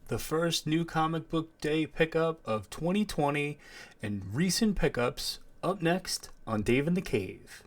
the first new comic book day pickup of 2020 and recent pickups up next on Dave in the Cave.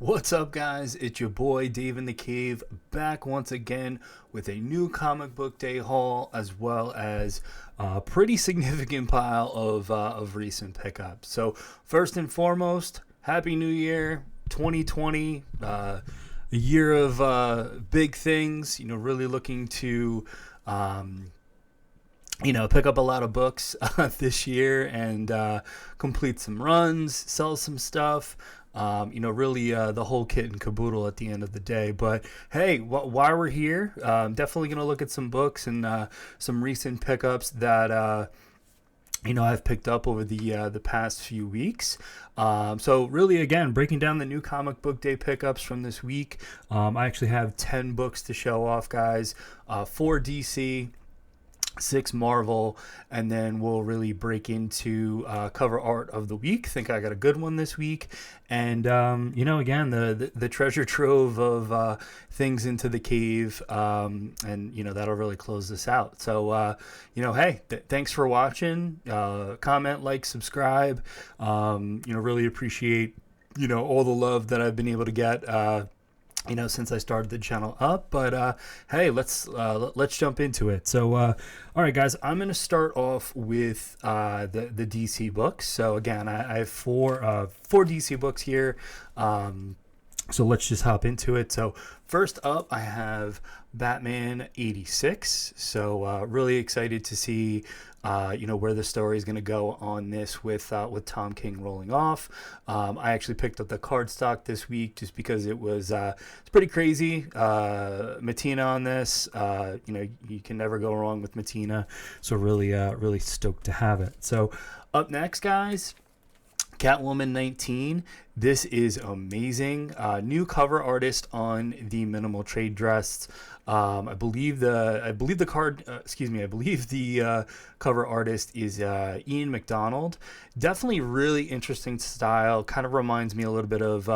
What's up, guys? It's your boy Dave in the Cave, back once again with a new comic book day haul, as well as a pretty significant pile of recent pickups. So first and foremost, Happy New Year 2020, a year of big things. Really looking to pick up a lot of books this year and complete some runs, sell some stuff. Really the whole kit and caboodle at the end of the day. But hey, while we're here, definitely going to look at some books and some recent pickups that I've picked up over the past few weeks. So really, again, breaking down the new comic book day pickups from this week. I actually have 10 books to show off, guys. 4 DC, 6 Marvel, and then we'll really break into cover art of the week. Think I got a good one this week. And again, the treasure trove of things into the cave, and that'll really close this out. So hey, thanks for watching. Comment, like, subscribe. Really appreciate all the love that I've been able to get since I started the channel up. But hey, let's jump into it. So all right, guys, I'm gonna start off with the DC books. So again, I have four DC books here. So let's just hop into it. So first up, I have Batman 86. So really excited to see where the story is going to go on this with Tom King rolling off. I actually picked up the cardstock this week just because it's pretty crazy. Matina on this, you can never go wrong with Matina. So really stoked to have it. So up next, guys, Catwoman 19. This is amazing. New cover artist on the minimal trade dress. I believe the cover artist is Ian McDonald. Definitely really interesting style. Kind of reminds me a little bit of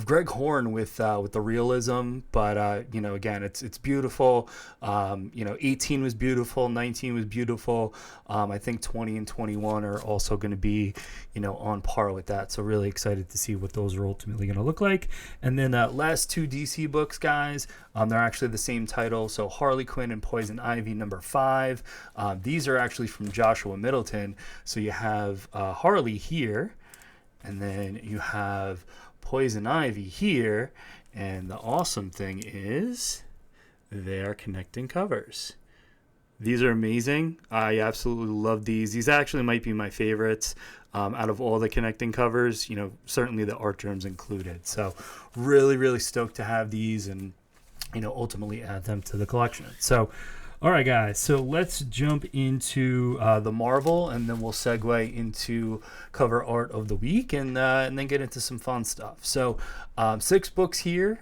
Greg Horn with the realism, but again, it's beautiful. 18 was beautiful, 19 was beautiful. I think 20 and 21 are also going to be on par with that. So really excited to see what those are ultimately going to look like. And then last 2 DC books, guys, they're actually the same title. So Harley Quinn and Poison Ivy #5. These are actually from Joshua Middleton. So you have Harley here, and then you have Poison Ivy here, and the awesome thing is they are connecting covers. These are amazing. I absolutely love these. These actually might be my favorites out of all the connecting covers, certainly the art germs included. So really stoked to have these and ultimately add them to the collection. So all right, guys, so let's jump into the Marvel, and then we'll segue into cover art of the week, and then get into some fun stuff. So 6 books here.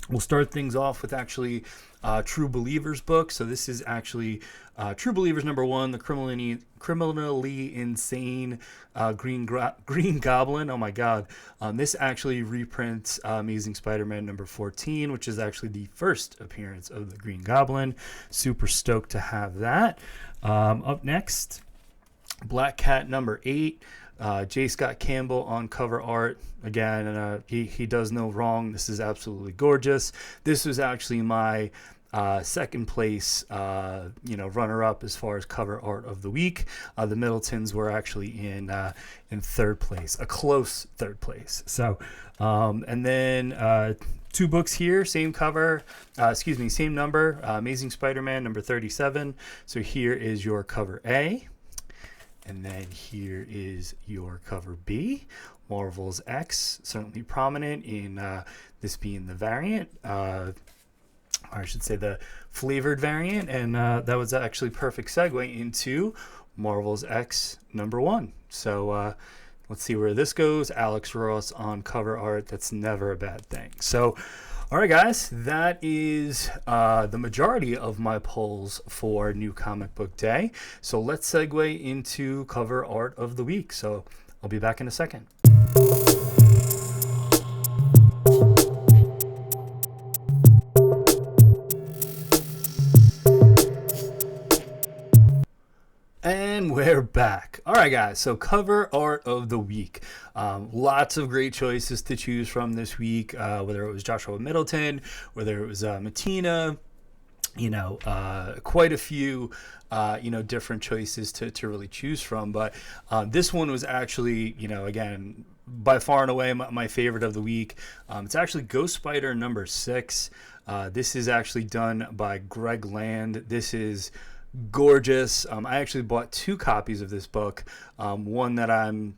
We'll start things off with actually True Believers book. So this is actually True Believers #1, the criminally insane Green Goblin. Oh my God! This actually reprints Amazing Spider-Man #14, which is actually the first appearance of the Green Goblin. Super stoked to have that. Up next, Black Cat #8. J. Scott Campbell on cover art. Again, he does no wrong. This is absolutely gorgeous. This was actually my second place runner-up as far as cover art of the week. The Middletons were actually in third place, a close third place. So and then 2 books here, same cover, same number, Amazing Spider-Man #37. So here is your cover A. And then here is your cover B. Marvel's X, certainly prominent in this being the variant. Or I should say the flavored variant. And that was actually perfect segue into Marvel's X #1. So let's see where this goes. Alex Ross on cover art. That's never a bad thing. So All right, guys, that is the majority of my polls for New Comic Book Day. So let's segue into cover art of the week. So I'll be back in a second. And we're back. All right, guys. So cover art of the week. Lots of great choices to choose from this week, whether it was Joshua Middleton, whether it was Matina, quite a few, different choices to really choose from. But this one was actually, again, by far and away my favorite of the week. It's actually Ghost Spider number 6. This is actually done by Greg Land. This is gorgeous. I actually bought 2 copies of this book. One that I'm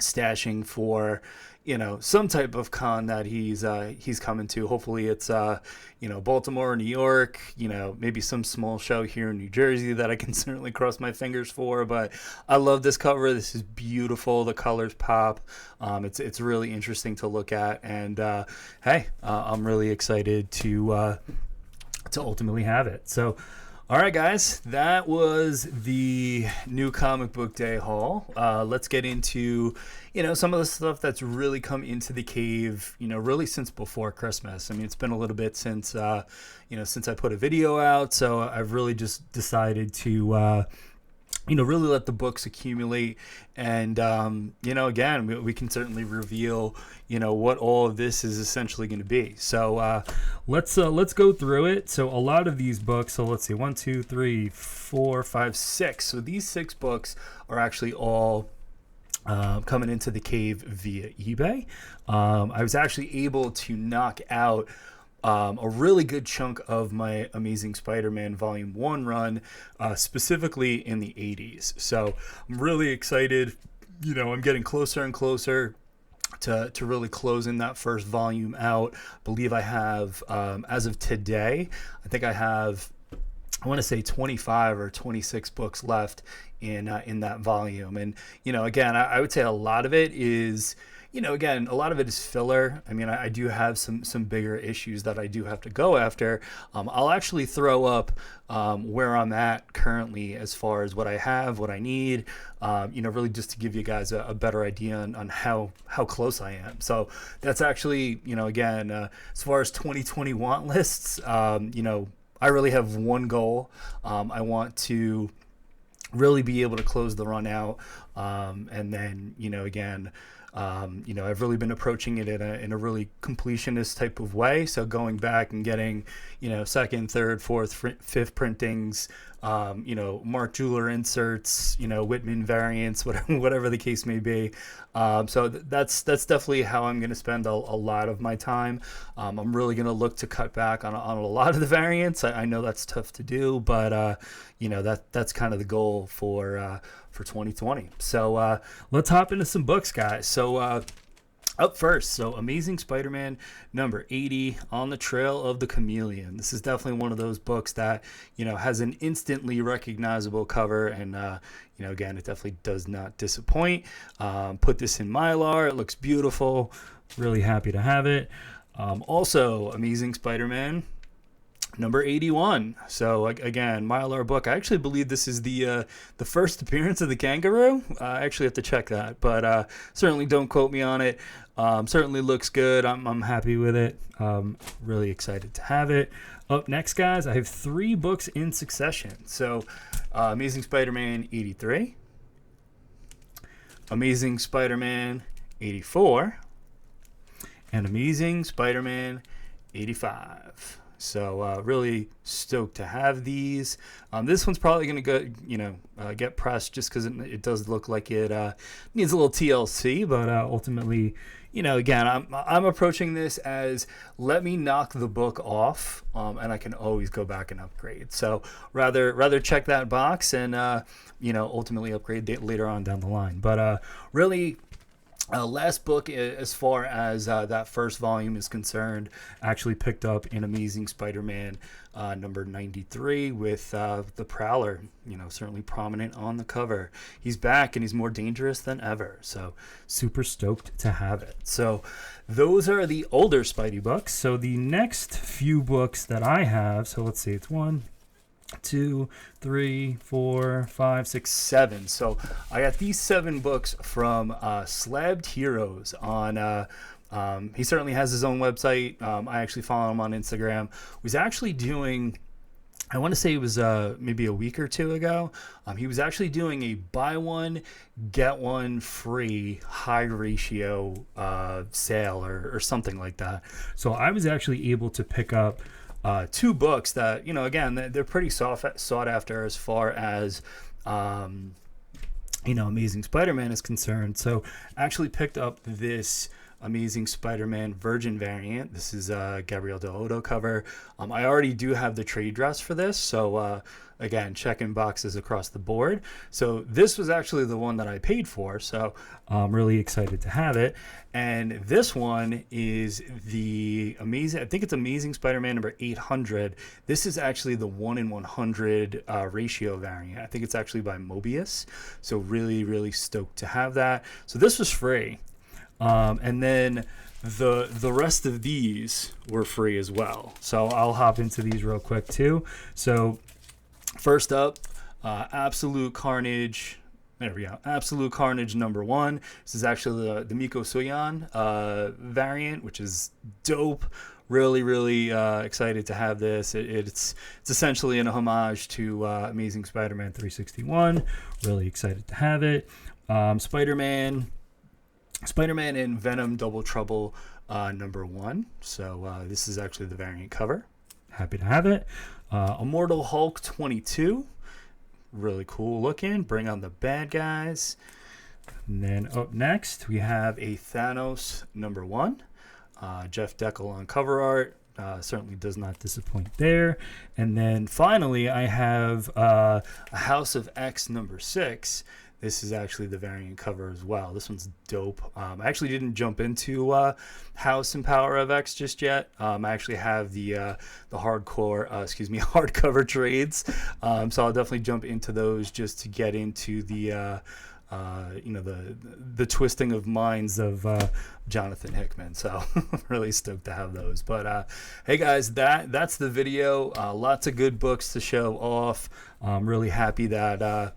stashing for, some type of con that he's coming to. Hopefully it's Baltimore, New York, maybe some small show here in New Jersey that I can certainly cross my fingers for. But I love this cover. This is beautiful. The colors pop. It's really interesting to look at, and I'm really excited to ultimately have it. So all right, guys, that was the New Comic Book Day haul. Let's get into, some of the stuff that's really come into the cave, really since before Christmas. I mean, it's been a little bit since, since I put a video out. So I've really just decided to, really let the books accumulate. And, again, we can certainly reveal, what all of this is essentially going to be. So let's go through it. So a lot of these books, so let's see, 1, 2, 3, 4, 5, 6. So these 6 books are actually all coming into the cave via eBay. I was actually able to knock out a really good chunk of my Amazing Spider-Man Volume 1 run, specifically in the 80s. So I'm really excited. I'm getting closer and closer to really closing that first volume out. I believe I have, as of today, I think I have, I want to say 25 or 26 books left in that volume. And, again, I would say a lot of it is, again, a lot of it is filler. I mean, I do have some bigger issues that I do have to go after. I'll actually throw up where I'm at currently as far as what I have, what I need, really just to give you guys a better idea on how close I am. So that's actually, again, as far as 2020 want lists, I really have one goal. I want to really be able to close the run out, and then, again, I've really been approaching it in a really completionist type of way. So going back and getting, second, third, fourth, fifth printings, Mark Jeweler inserts, Whitman variants, whatever the case may be. So that's definitely how I'm going to spend a lot of my time. I'm really going to look to cut back on a lot of the variants. I know that's tough to do, but that's kind of the goal for 2020. So let's hop into some books, guys. So up first, so Amazing Spider-Man number 80, On the Trail of the Chameleon. This is definitely one of those books that, has an instantly recognizable cover, and, again, it definitely does not disappoint. Put this in Mylar. It looks beautiful. Really happy to have it. Also, Amazing Spider-Man number 81. So again, Mylar book. I actually believe this is the first appearance of the kangaroo. I actually have to check that, but certainly don't quote me on it. Certainly looks good. I'm happy with it. Really excited to have it. Up next, guys, I have 3 books in succession. So Amazing Spider-Man 83, Amazing Spider-Man 84, and Amazing Spider-Man 85. So really stoked to have these. This one's probably going to go, get pressed just because it does look like it needs a little TLC. But ultimately, again, I'm approaching this as let me knock the book off, and I can always go back and upgrade. So rather check that box and ultimately upgrade later on down the line. But really Last book, as far as that first volume is concerned, actually picked up in Amazing Spider-Man number 93 with the Prowler, certainly prominent on the cover. He's back and he's more dangerous than ever. So super stoked to have it. So those are the older Spidey books. So the next few books that I have, so let's see, it's 1, 2, 3, 4, 5, 6, 7. So I got these 7 books from Slabbed Heroes on he certainly has his own website. I actually follow him on Instagram. Was actually doing, I want to say it was maybe a week or two ago, he was actually doing a buy one get one free high ratio sale or something like that. So I was actually able to pick up 2 books that, again, they're pretty sought after as far as, Amazing Spider-Man is concerned. So actually picked up this Amazing Spider-Man Virgin variant. This is Gabriel Deodo cover. I already do have the trade dress for this, so again, checking boxes across the board. So this was actually the one that I paid for, so I'm really excited to have it. And this one is the I think it's Amazing Spider-Man number 800. This is actually the 1 in 100 ratio variant. I think it's actually by Mobius, so really, really stoked to have that. So this was free. And then the rest of these were free as well. So I'll hop into these real quick too. So first up, Absolute Carnage. There we go. Absolute Carnage number 1. This is actually the Miko Suyan variant, which is dope. Really, really excited to have this. It's essentially an homage to Amazing Spider-Man 361. Really excited to have it. Spider-Man and Venom Double Trouble number 1. So this is actually the variant cover. Happy to have it. Immortal Hulk 22. Really cool looking. Bring on the bad guys. And then up next, we have a Thanos number 1. Jeff Deckel on cover art. Certainly does not disappoint there. And then finally, I have a House of X number 6. This is actually the variant cover as well. This one's dope. I actually didn't jump into House and Power of X just yet. I actually have the hardcover trades. So I'll definitely jump into those just to get into the the twisting of minds of Jonathan Hickman. So really stoked to have those. But hey guys, that's the video. Lots of good books to show off. I'm really happy that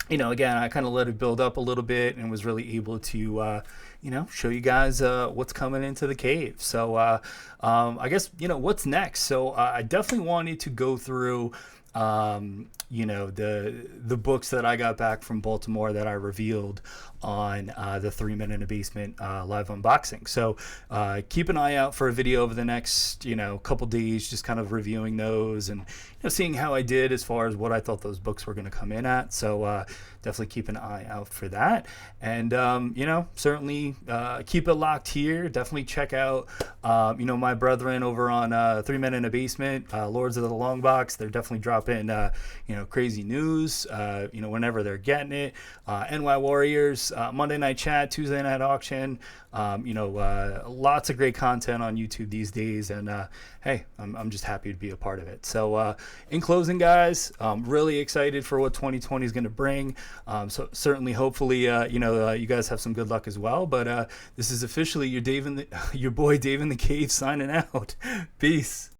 again, I kind of let it build up a little bit and was really able to, show you guys what's coming into the cave. So I guess, what's next? So I definitely wanted to go through, the books that I got back from Baltimore that I revealed on the 3 Men in a Basement live unboxing. So keep an eye out for a video over the next, couple days, just kind of reviewing those and seeing how I did as far as what I thought those books were going to come in at. So definitely keep an eye out for that. And, certainly keep it locked here. Definitely check out, my brethren over on 3 Men in a Basement, Lords of the Long Box. They're definitely dropping, crazy news, whenever they're getting it. NY Warriors, Monday Night Chat, Tuesday Night Auction. Lots of great content on YouTube these days. And, hey, I'm just happy to be a part of it. So in closing, guys, really excited for what 2020 is going to bring. So certainly, hopefully, you guys have some good luck as well. But this is officially your boy Dave in the Cave signing out. Peace.